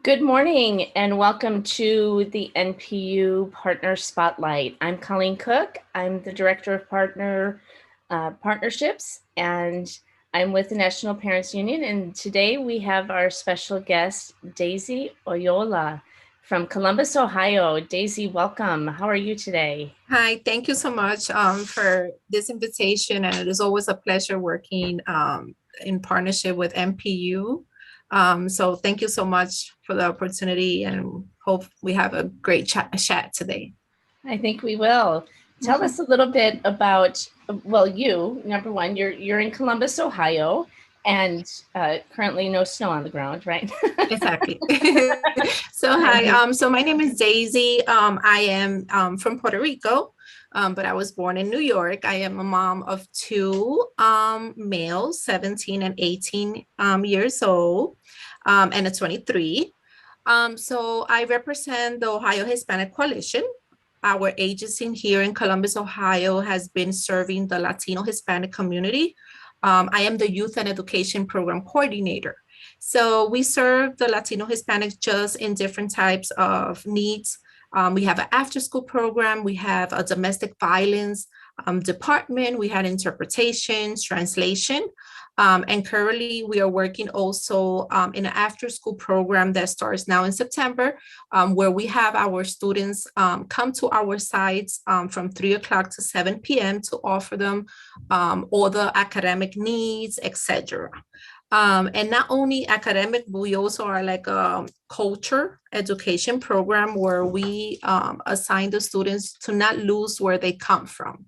Good morning and welcome to the NPU Partner Spotlight. I'm Colleen Cook. I'm the Director of Partnerships, and I'm with the National Parents Union. And today we have our special guest, Daisy Oyola from Columbus, Ohio. Daisy, welcome. How are you today? Hi, thank you so much for this invitation. And it is always a pleasure working in partnership with NPU. So thank you so much for the opportunity and hope we have a great chat today. I think we will. Tell us a little bit about, well, you, number one, you're in Columbus, Ohio, and currently no snow on the ground, right? Exactly. So hi, so my name is Daisy. I am from Puerto Rico, but I was born in New York. I am a mom of two males, 17 and 18 years old, and a 23. So I represent the Ohio Hispanic Coalition. Our agency here in Columbus, Ohio, has been serving the Latino Hispanic community. I am the Youth and Education Program Coordinator. So we serve the Latino Hispanics just in different types of needs. We have an after-school program. We have a domestic violence department. We had interpretations, translation. And currently we are working also in an after-school program that starts now in September, where we have our students come to our sites from 3 o'clock to 7 p.m. to offer them all the academic needs, etc. And not only academic, but we also are like a culture education program where we assign the students to not lose where they come from.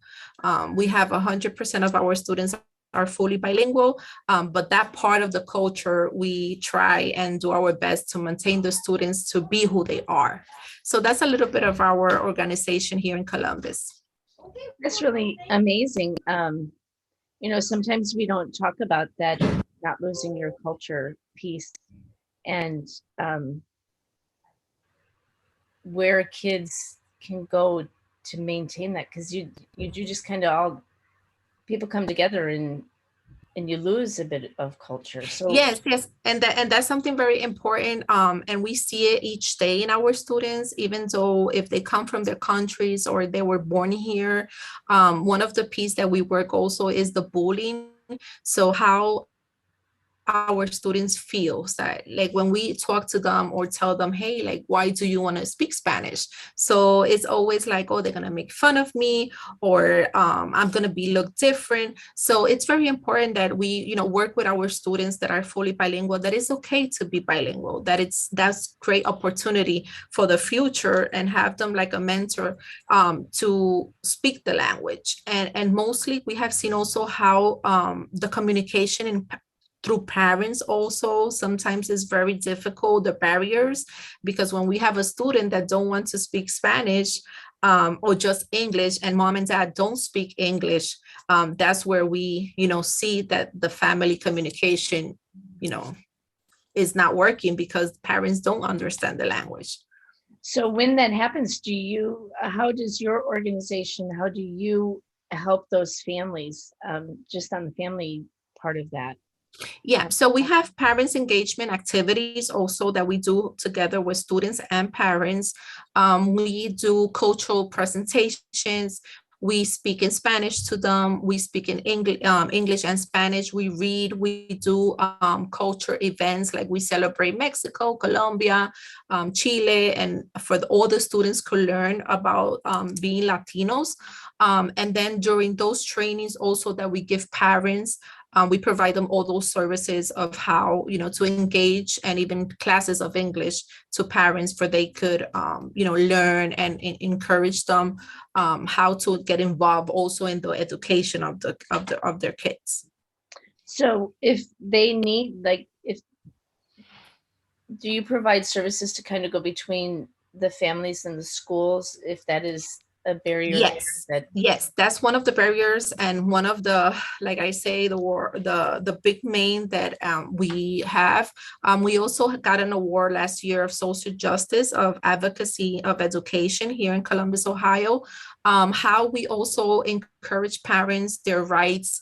We have 100% of our students are fully bilingual, but that part of the culture, we try and do our best to maintain the students to be who they are. So that's a little bit of our organization here in Columbus. That's really amazing. Sometimes we don't talk about that, not losing your culture piece, and where kids can go to maintain that, because you do just kind of all people come together and you lose a bit of culture. So yes, and that's something very important. And we see it each day in our students, even though if they come from their countries or they were born here. One of the pieces that we work also is the bullying. So how our students feel that, like, when we talk to them or tell them, hey, like, why do you want to speak Spanish? So it's always like, oh, they're going to make fun of me, or I'm going to be look different. So it's very important that we work with our students that are fully bilingual, that it's okay to be bilingual, that's great opportunity for the future, and have them like a mentor to speak the language. And mostly we have seen also how the communication through parents also sometimes is very difficult, the barriers, because when we have a student that don't want to speak Spanish or just English, and mom and dad don't speak English, that's where we see that the family communication is not working because parents don't understand the language. So when that happens, how does your organization, how do you help those families, just on the family part of that? Yeah, so we have parents engagement activities also that we do together with students and parents. We do cultural presentations. We speak in Spanish to them. We speak in English and Spanish. We read. We do culture events, like we celebrate Mexico, Colombia, Chile, and for all the students could learn about being Latinos. And then during those trainings also that we give parents, we provide them all those services of how, to engage, and even classes of English to parents for they could, learn and encourage them how to get involved also in the education of their kids. So if they need, do you provide services to kind of go between the families and the schools, if that is a barrier? Yes, that's one of the barriers, and one of the, like I say, the big main that we have. We also got an award last year of social justice, of advocacy of education here in Columbus, Ohio. How we also encourage parents their rights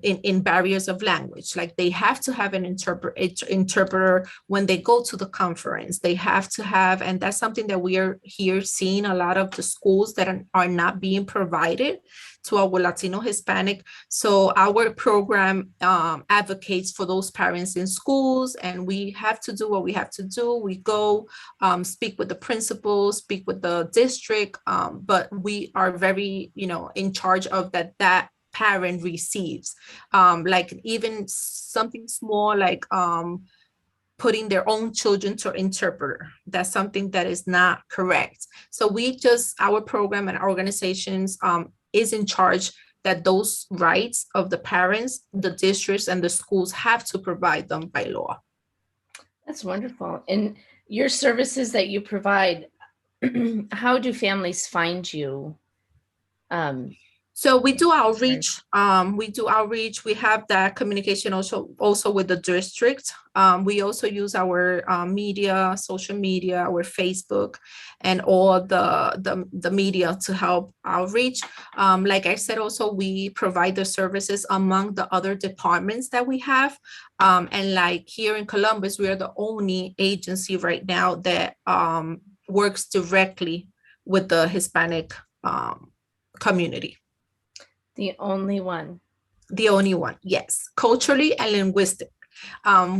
in barriers of language. Like they have to have an interpreter when they go to the conference. They have to have, and that's something that we are here seeing a lot of the schools that are not being provided to our Latino Hispanic. So our program advocates for those parents in schools, and we have to do what we have to do. We go speak with the principals, speak with the district, but we are very, in charge of that parent receives. Like even something small, like putting their own children to interpreter. That's something that is not correct. So our program and our organizations is in charge that those rights of the parents, the districts, and the schools have to provide them by law. That's wonderful. And your services that you provide, how do families find you? So we do outreach. We have that communication also with the district. We also use our media, social media, our Facebook, and all the media to help outreach. Like I said, also we provide the services among the other departments that we have. And like here in Columbus, we are the only agency right now that works directly with the Hispanic community. The only one. The only one, yes, culturally and linguistic.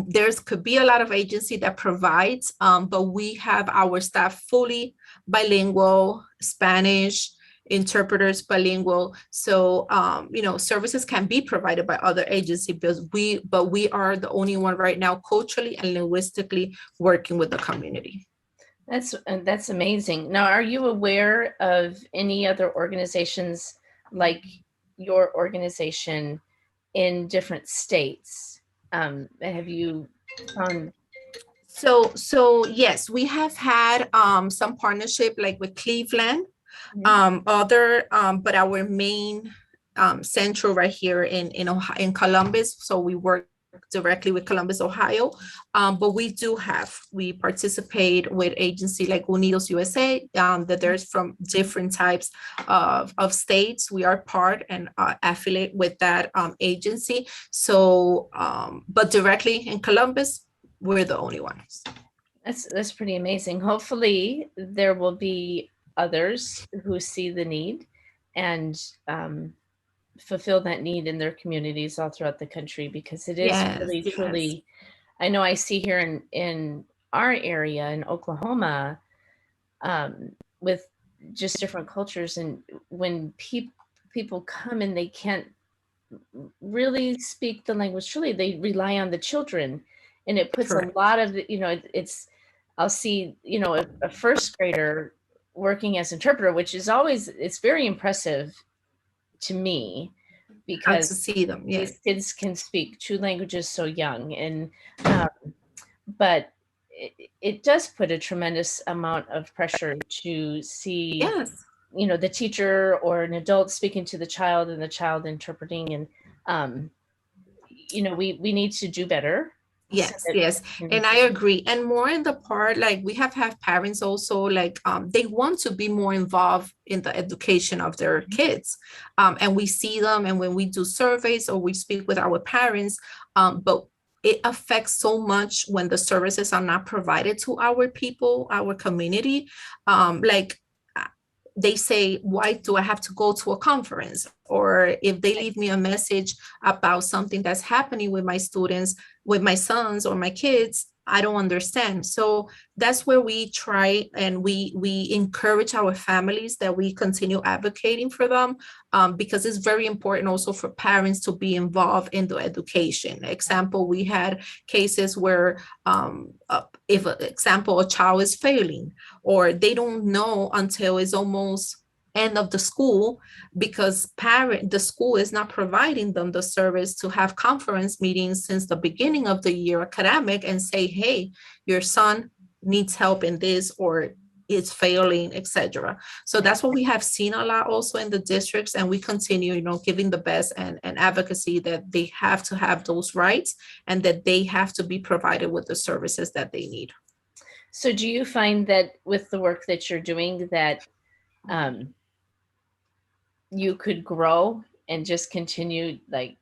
There's could be a lot of agency that provides, but we have our staff fully bilingual, Spanish, interpreters bilingual. So, services can be provided by other agencies, but we are the only one right now culturally and linguistically working with the community. That's amazing. Now, are you aware of any other organizations like your organization in different states? Have you found? So yes, we have had some partnership like with Cleveland, but our main central right here in Columbus. So we work directly with Columbus, Ohio. But we participate with agency like Unidos USA, that there's from different types of states. We are part and affiliate with that agency. So, but directly in Columbus, we're the only ones. That's pretty amazing. Hopefully there will be others who see the need and fulfill that need in their communities all throughout the country, because it is really truly, I know I see here in our area in Oklahoma, with just different cultures, and when people come and they can't really speak the language truly, they rely on the children, and it puts a lot of I'll see a first grader working as interpreter, which is always, it's very impressive to me, because to see them, yes. These kids can speak two languages so young, and but it does put a tremendous amount of pressure to see the teacher or an adult speaking to the child and the child interpreting, and we need to do better. Yes. And I agree. And more in the part, like we have parents also, like they want to be more involved in the education of their kids. And we see them, and when we do surveys or we speak with our parents, but it affects so much when the services are not provided to our people, our community. Like they say, why do I have to go to a conference? Or if they leave me a message about something that's happening with my students, with my sons or my kids, I don't understand. So that's where we try, and we encourage our families that we continue advocating for them, because it's very important also for parents to be involved in the education. Example, we had cases where if, example, a child is failing, or they don't know until it's almost end of the school, because the school is not providing them the service to have conference meetings since the beginning of the year academic and say, hey, your son needs help in this, or is failing, etc. So that's what we have seen a lot also in the districts, and we continue giving the best and advocacy that they have to have those rights, and that they have to be provided with the services that they need. So do you find that with the work that you're doing, that you could grow and just continue, like,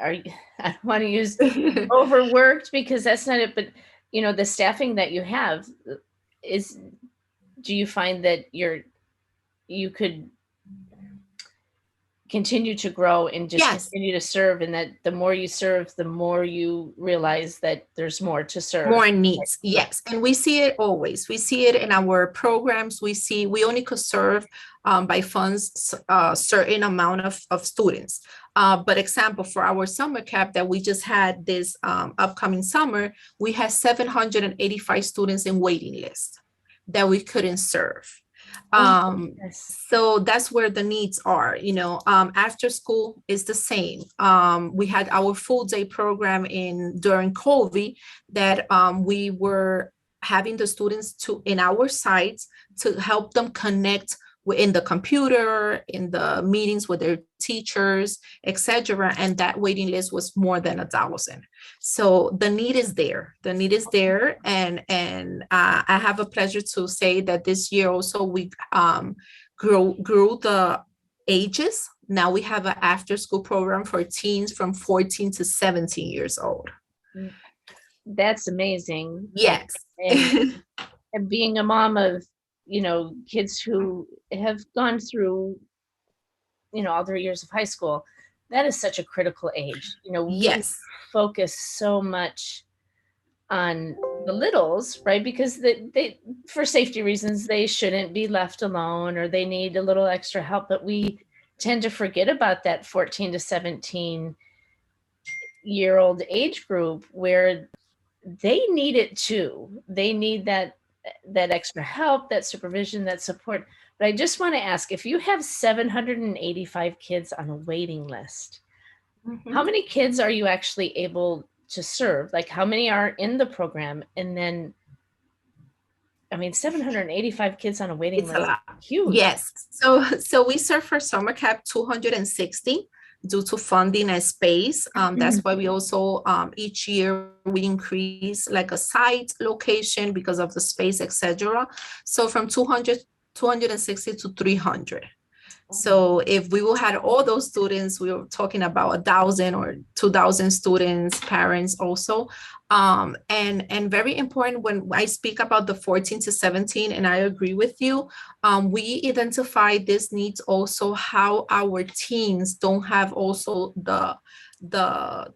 are you, I don't want to use overworked because that's not it, but the staffing that you have is, do you find that you could continue to grow and just Yes. continue to serve, and that the more you serve, the more you realize that there's more to serve? More needs, yes. And we see it always. We see it in our programs. We only could serve by funds a certain amount of students. But example, for our summer camp that we just had this upcoming summer, we had 785 students in waiting list that we couldn't serve. Yes. So that's where the needs are. After school is the same. We had our full day program during COVID that we were having the students in our sites to help them connect in the computer, in the meetings with their teachers, etc. And that waiting list was more than 1,000. So the need is there. The need is there, and I have a pleasure to say that this year also we grew the ages. Now we have an after school program for teens from 14 to 17 years old. That's amazing. Yes. And being a mom of kids who have gone through all their years of high school, that is such a critical age. We Yes. focus so much on the littles, right? Because they for safety reasons, they shouldn't be left alone, or they need a little extra help, but we tend to forget about that 14 to 17-year-old age group where they need it too. They need that extra help, that supervision, that support. But I just want to ask, if you have 785 kids on a waiting list, how many kids are you actually able to serve? Like, how many are in the program? And then, 785 kids on a waiting It's list, a lot. huge. Yes. So we serve for summer camp 260 due to funding and space. That's why we also each year we increase like a site location because of the space, etc. So from 260 to 300. So if we will had all those students, we were talking about 1,000 or 2,000 students, parents also. And very important when I speak about the 14 to 17, and I agree with you, we identify these needs also how our teens don't have also the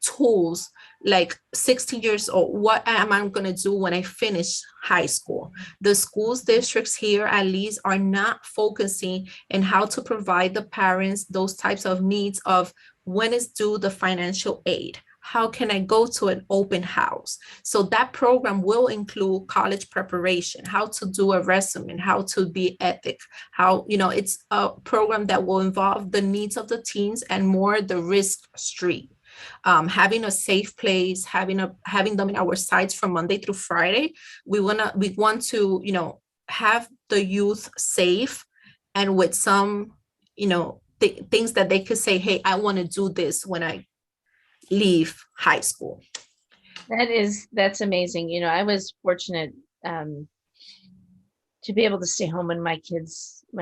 tools. Like 16 years old, what am I going to do when I finish high school? The schools districts here at least are not focusing in how to provide the parents those types of needs of when is due the financial aid. How can I go to an open house? So that program will include college preparation, how to do a resume, how to be ethic, how, it's a program that will involve the needs of the teens and more the risk street. Having a safe place, having them in our sites from Monday through Friday. We want to, have the youth safe and with some, things that they could say, hey, I want to do this when I leave high school. That's amazing. I was fortunate to be able to stay home when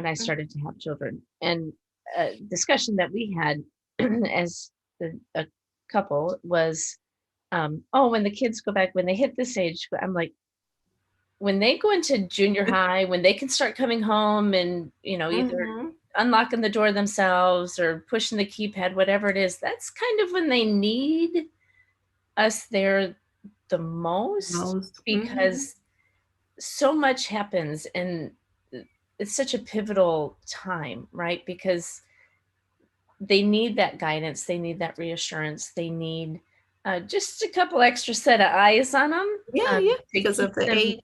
I started to have children. And a discussion that we had as a couple was, when the kids go back, when they hit this age, I'm like, when they go into junior high, when they can start coming home and, either unlocking the door themselves or pushing the keypad, whatever it is, that's kind of when they need us there the most. Because so much happens and it's such a pivotal time, right? Because they need that guidance, they need that reassurance, they need just a couple extra set of eyes on them. Because of the age.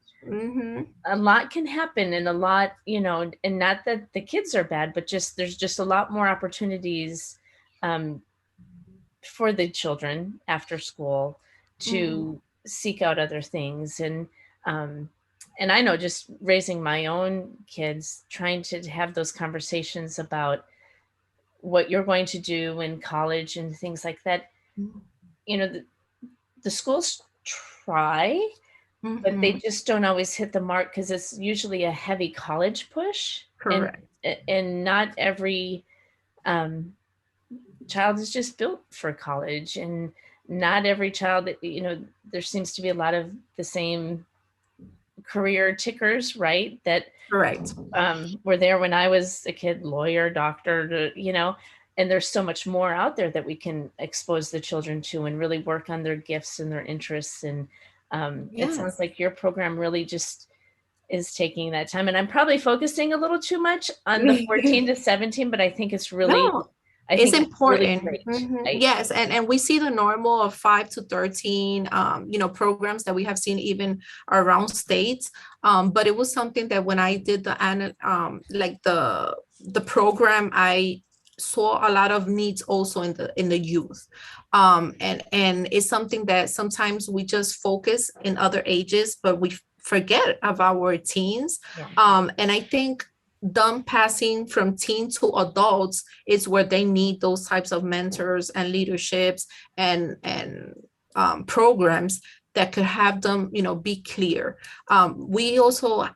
A lot can happen, and a lot, and not that the kids are bad, but there's just a lot more opportunities for the children after school to seek out other things. And I know, just raising my own kids, trying to have those conversations about what you're going to do in college and things like that. The schools try, but they just don't always hit the mark because it's usually a heavy college push. Correct. And not every um, child is just built for college, and not every child that, there seems to be a lot of the same career tickers, right? That Correct. were there when I was a kid, lawyer, doctor, and there's so much more out there that we can expose the children to and really work on their gifts and their interests. And it sounds Yes. like your program really just is taking that time. And I'm probably focusing a little too much on the 14 to 17, but No, I it's think it's really important. great. Yes, and we see the normal of 5 to 13, programs that we have seen even around states. But it was something that when I did like the program, I saw a lot of needs also in the youth. And it's something that sometimes we just focus in other ages, but we forget of our teens. Yeah. And I think them passing from teen to adults is where they need those types of mentors and leaderships and programs that could have them, be clear. We also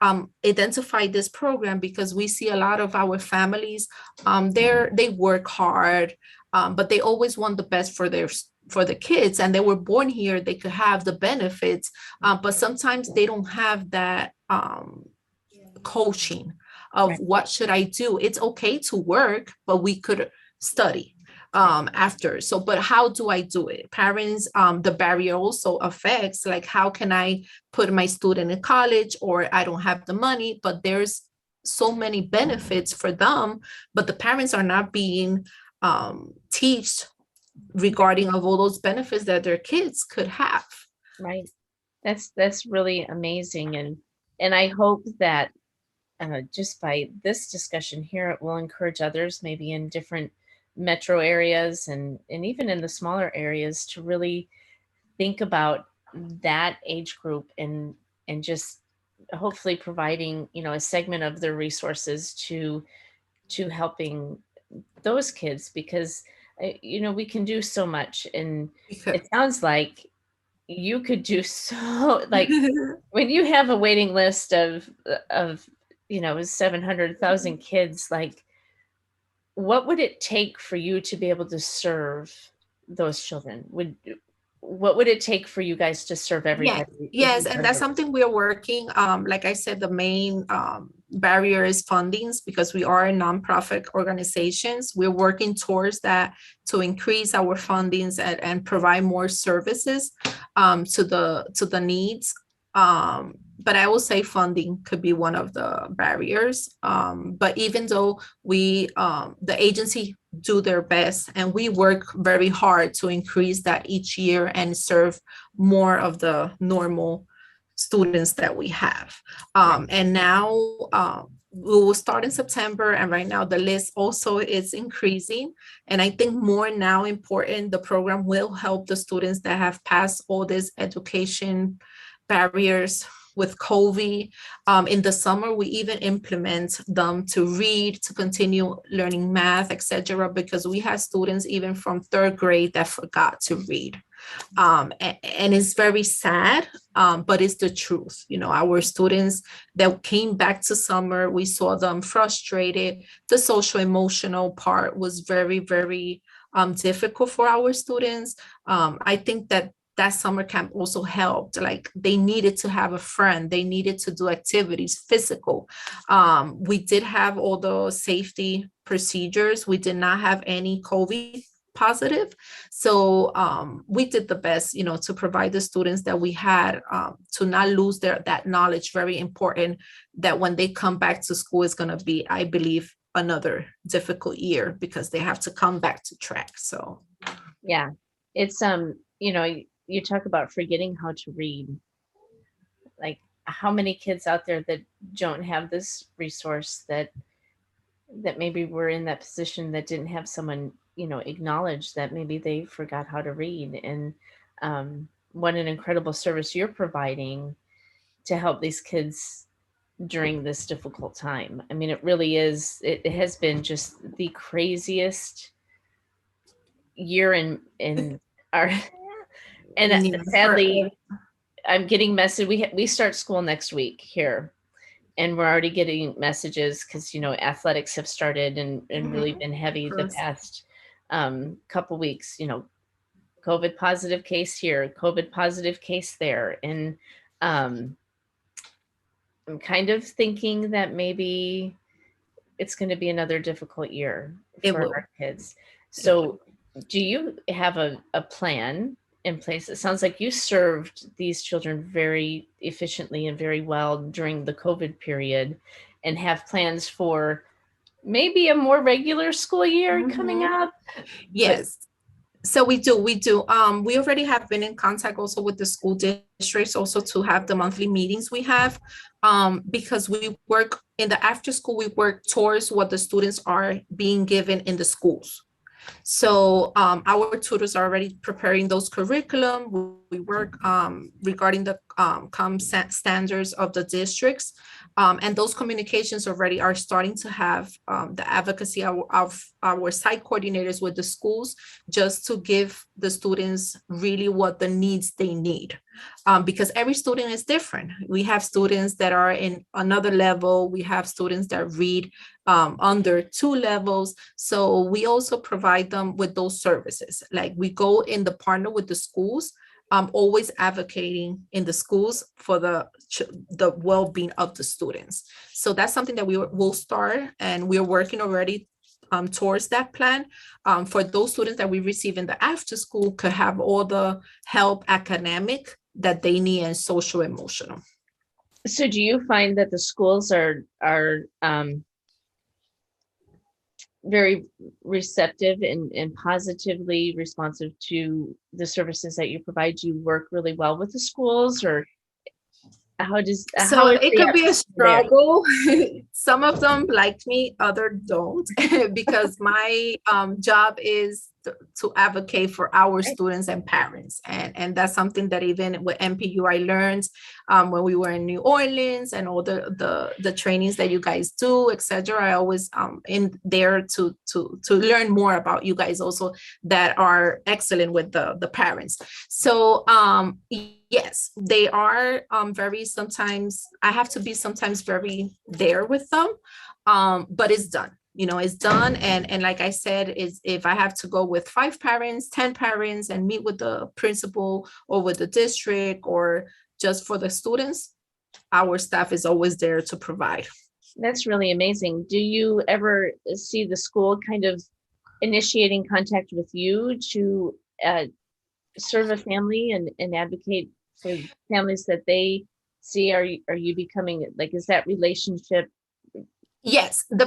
identified this program because we see a lot of our families, they work hard, but they always want the best for the kids, and they were born here, they could have the benefits, but sometimes they don't have that coaching of Right. what should I do. It's okay to work, but we could study after. So, but how do I do it? Parents, the barrier also affects, like, how can I put my student in college, or I don't have the money, but there's so many benefits for them, but the parents are not being teach regarding of all those benefits that their kids could have. Right. That's really amazing. And I hope that just by this discussion here, it will encourage others, maybe in different metro areas and even in the smaller areas, to really think about that age group and just hopefully providing, a segment of their resources to helping those kids, because we can do so much. And Because it sounds like you could do so, like, when you have a waiting list of 700,000 kids, like, what would it take for you to be able to serve those children? What would it take for you guys to serve Yeah, everybody if yes, you and done that's those? something we're working. Like I said, the main barrier is fundings because we are a nonprofit organizations. We're working towards that to increase our fundings and provide more services to the needs. But I will say funding could be one of the barriers. But even though we the agency do their best and we work very hard to increase that each year and serve more of the normal students that we have. Right. And now we will start in September, and right now the list also is increasing. And I think more now important, the program will help the students that have passed all these education barriers with COVID. In the summer, we even implement them to read, to continue learning math, etc., because we have students even from third grade that forgot to read. And it's very sad, but it's the truth. Our students that came back to summer, we saw them frustrated. The social emotional part was very, very difficult for our students. I think that summer camp also helped. Like, they needed to have a friend, they needed to do activities, physical. We did have all the safety procedures. We did not have any COVID positive. So we did the best, to provide the students that we had, to not lose that knowledge. Very important that when they come back to school, is going to be, I believe, another difficult year because they have to come back to track. So Yeah. It's you talk about forgetting how to read. Like, how many kids out there that don't have this resource, that maybe were in that position, that didn't have someone, acknowledge that maybe they forgot how to read. And what an incredible service you're providing to help these kids during this difficult time. I mean, it really is, it has been just the craziest year in our and yeah, sadly, I'm getting messaged. We start school next week here, and we're already getting messages because athletics have started and really Mhm. been heavy Of the course. past couple weeks. COVID positive case here, COVID positive case there, and um, I'm kind of thinking that maybe it's going to be another difficult year It for will. our kids. It will. So, do you have a plan in place? It sounds like you served these children very efficiently and very well during the COVID period and have plans for maybe a more regular school year coming Mhm. up. But Yes. So we do. We already have been in contact also with the school districts also to have the monthly meetings we have, because we work in the after school, we work towards what the students are being given in the schools. So our tutors are already preparing those curriculum. We work regarding the standards of the districts. And those communications already are starting to have the advocacy of our site coordinators with the schools, just to give the students really what the needs they need. Because every student is different. We have students that are in another level. We have students that read under 2 levels. So we also provide them with those services. Like we go in the partner with the schools, always advocating in the schools for the well-being of the students. So that's something that we will start, and we're working already towards that plan, for those students that we receive in the after school could have all the help academic that they need and social emotional. so, do you find that the schools are very receptive and positively responsive to the services that you provide? Do you work really well with the schools, or how So is it the could be a atmosphere there? struggle. Some of them like me, other don't, because my job is to advocate for our Right. students and parents, and that's something that even with NPU I learned when we were in New Orleans, and all the trainings that you guys do, etc. I always in there to learn more about you guys also that are excellent with the parents. So yes, they are very, sometimes I have to be sometimes very there with them, but it's done. It's done. And like I said, is if I have to go with 5 parents, 10 parents, and meet with the principal or with the district or just for the students, our staff is always there to provide. That's really amazing. Do you ever see the school kind of initiating contact with you to uh, serve a family and advocate for families that they see? Are you becoming like, is that relationship? Yes, the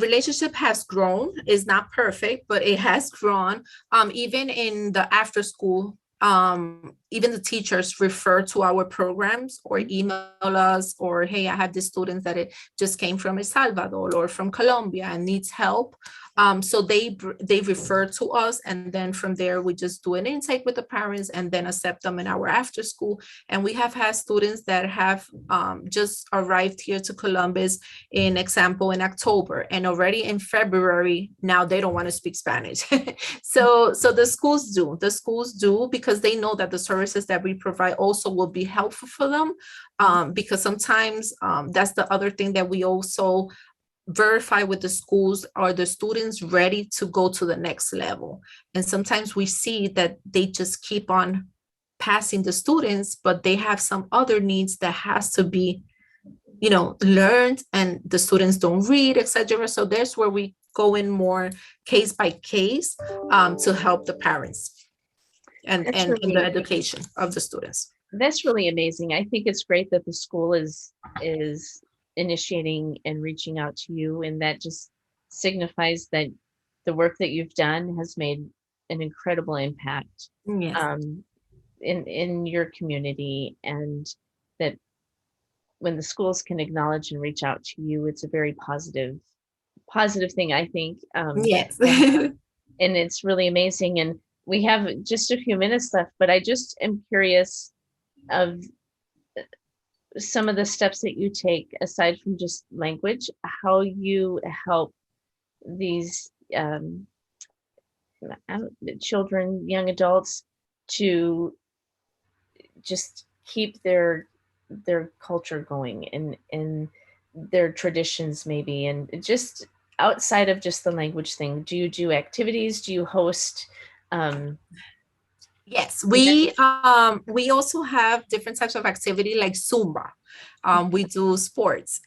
relationship has grown. It's not perfect, but it has grown. Even in the after school, even the teachers refer to our programs or email us, or hey, I have this student that it just came from El Salvador or from Colombia and needs help. So they refer to us, and then from there we just do an intake with the parents and then accept them in our after school. And we have had students that have just arrived here to Columbus, in example, in October, and already in February now they don't want to speak Spanish. So the schools do because they know that the services that we provide also will be helpful for them, because sometimes that's the other thing that we also verify with the schools. Are the students ready to go to the next level? And sometimes we see that they just keep on passing the students, but they have some other needs that has to be learned, and the students don't read, etc. So there's where we go in more case by case, to help the parents and That's and in the really education of the students. that's really amazing. I think it's great that the school is initiating and reaching out to you, and that just signifies that the work that you've done has made an incredible impact Yes. um, in your community, and that when the schools can acknowledge and reach out to you, it's a very positive thing, I think. Yes. And it's really amazing. And we have just a few minutes left, but I just am curious of some of the steps that you take aside from just language, how you help these children, young adults, to just keep their culture going and their traditions maybe, and just outside of just the language thing, do you do activities? Do you host Yes, events? we also have different types of activity like Zumba. We do sports.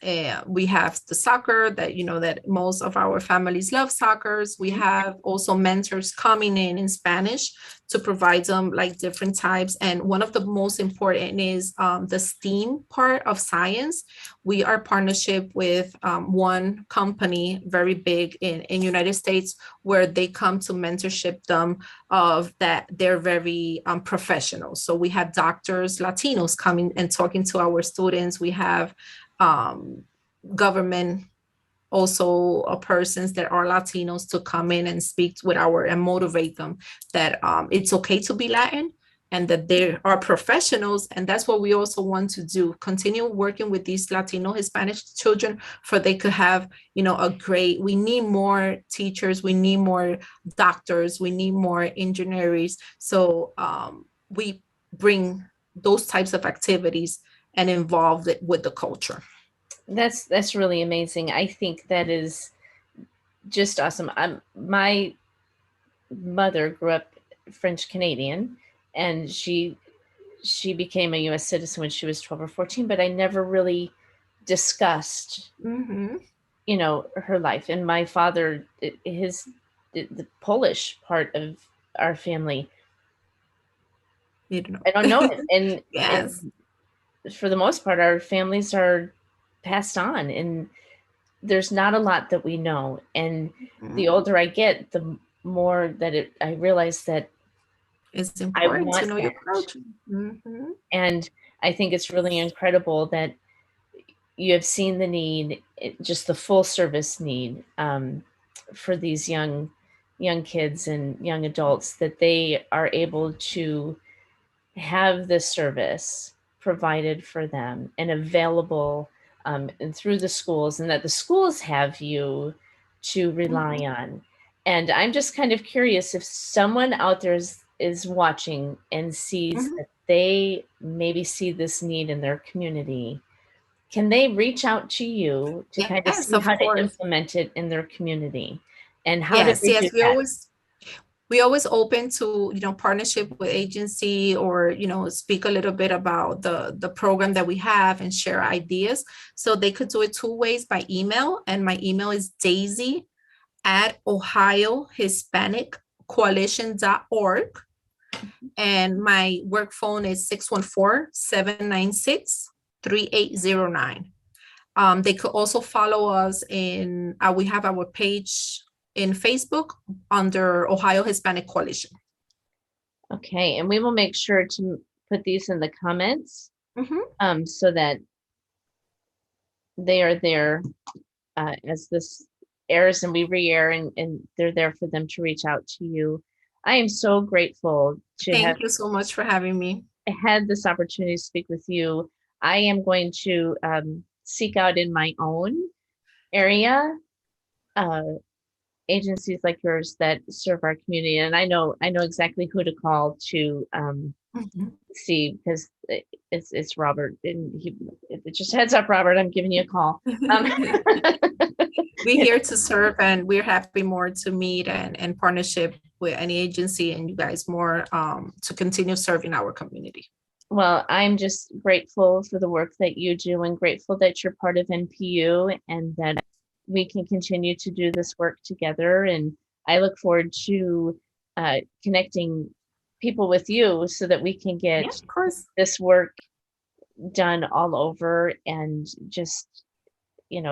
We have the soccer that that most of our families love soccer. We have also mentors coming in Spanish to provide them like different types. And one of the most important is the STEAM part of science. We are partnership with one company very big in United States where they come to mentorship them of that they're very professional. So we have doctors, Latinos coming and talking to our students. We have government also persons that are Latinos to come in and speak with our and motivate them that it's okay to be Latin and that they are professionals. And that's what we also want to do, continue working with these Latino Hispanic children for they could have, we need more teachers, we need more doctors, we need more engineers. So we bring those types of activities and involve it with the culture. That's really amazing. I think that is just awesome. My mother grew up French Canadian, and she became a U.S. citizen when she was 12 or 14. But I never really discussed, her life. And my father, the Polish part of our family, You know. I don't know it, Yes. and for the most part, our families are passed on, and there's not a lot that we know. And the Mhm. older I get, the more that I realize that It's I important to want know your that. culture. Mhm. And I think it's really incredible that you have seen the need, just the full service need, for these young kids and young adults, that they are able to have this service provided for them and available, and through the schools, and that the schools have you to rely Mhm. on. And I'm just kind of curious if someone out there is watching and sees Mhm. that they maybe see this need in their community, can they reach out to you to kind of Yes, see of how to course. implement it in their community? And how do Yes, they do yes. We that? always open to partnership with agency or speak a little bit about the program that we have and share ideas. So they could do it two ways by email, and my email is Daisy at Ohio Hispanic Coalition.org. And my work phone is 614-796-3809. They could also follow us we have our page in Facebook under Ohio Hispanic Coalition. Okay, and we will make sure to put these in the comments, Mhm. so that they are there, as this airs and we re-air, and they're there for them to reach out to you. I am so grateful to have Thank you so much for having me. had this opportunity to speak with you. I am going to seek out in my own area, uh, agencies like yours that serve our community, and I know exactly who to call to Mhm. see, because it's Robert, and just heads up, Robert, I'm giving you a call. Um, We're here to serve, and we're happy more to meet and partnership with any agency and you guys more to continue serving our community. well, I'm just grateful for the work that you do, and grateful that you're part of NPU, and that we can continue to do this work together. And I look forward to connecting people with you so that we can Yeah, get of course. this work done all over, and just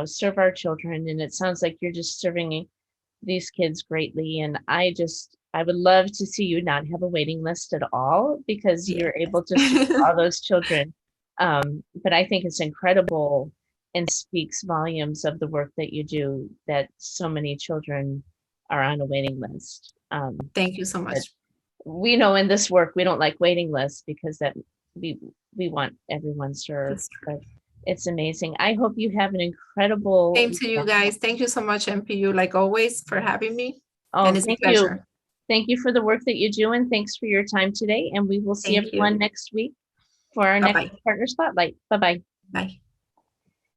serve our children. And it sounds like you're just serving these kids greatly, and I would love to see you not have a waiting list at all, because Yeah. you're able to serve all those children. But I think it's incredible and speaks volumes of the work that you do, that so many children are on a waiting list. Thank you so But much. we know in this work we don't like waiting lists, because that we we want everyone served. That's true. But it's amazing. I hope you have an incredible Same to you weekend. guys. Thank you so much, NPU, like always, for having me. And Oh, it's a thank you. pleasure. Thank you for the work that you do, and thanks for your time today. And we will see Thank everyone you. next week for our next Bye-bye. partner spotlight. Bye bye. Bye.